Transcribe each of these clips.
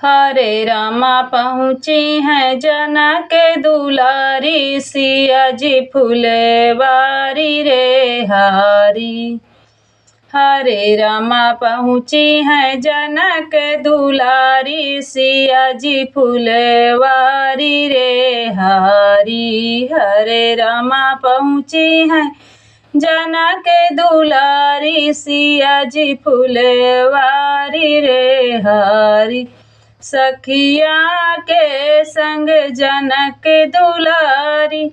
हरे रामा पहुँची हैं जनक दुलारी, सिया जी फुलवारी रे हारी। हरे रामा पहुँची हैं जनक दुलारी, सिया जी फुलवारी रे हारी। हरे रामा पहुँची हैं जनक दुलारी, सिया जी फुलवारी रे हारी। सखिया के संग जनक दुलारी,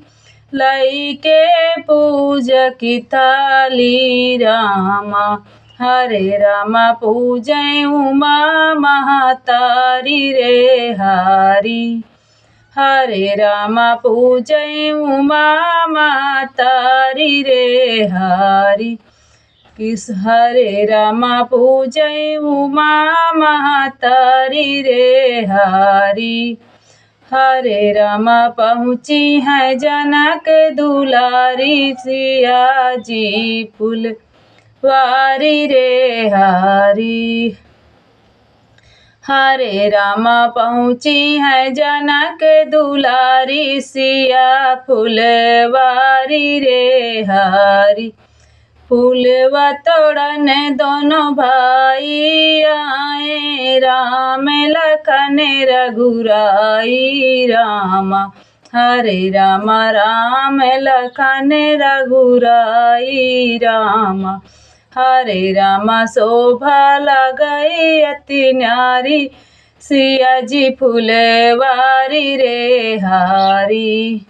लइके पूजकी थाली रामा। हरे रामा पूजै उमा महातारी रे हारी। हरे रामा पूजै उमा महातारी रे हारी। किस हरे रामा पूजै उमा महातारी रे हारी। हरे रामा पहुँची हैं जनक दुलारी, सिया जी फुलवारी रे हारी। हरे रामा पहुँची हैं जनक दुलारी, सिया फुलवारी रे हारी। फूलवा तोड़न दोनों भाई आए, राम लखन रघुराई रामा। हरे रामा राम लखन रघुराई रामा। हरे रामा शोभा लगई अति न्यारी, सिया जी फुलवारी रे हारी।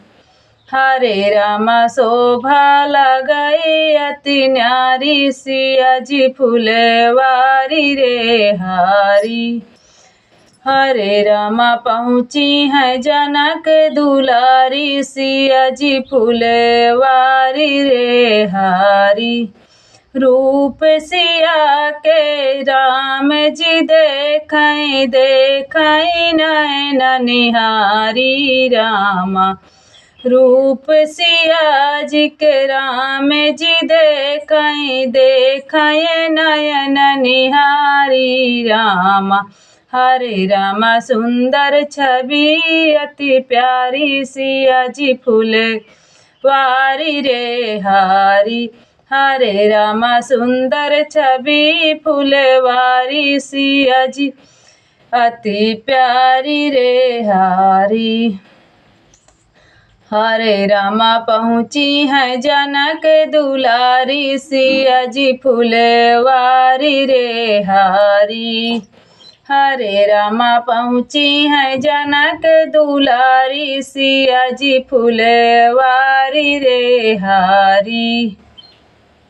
हरे रामा शोभा लगई अति न्यारी, सिया जी फुलवारी रे हारी। हरे रामा पहुँची हैं जनक दुलारी, सिया जी फुलवारी रे हारी। रूप सिया के राम जी देखई देखई नैन निहारी रामा। रूप सिया जी के राम जी देखई देखई नयन निहारी रामा। हरे रामा सुंदर छवि अति प्यारी, सिया जी फुलवारी रे हारी। हरे रामा सुंदर छवि फुलवारी, सिया जी अति प्यारी रे हारी। हरे रामा पहुँची हैं जनक दुलारी, सिया जी फुलवारी रे हारी। हरे रामा पहुँची हैं जनक दुलारी, सिया जी फुलवारी रे हारी।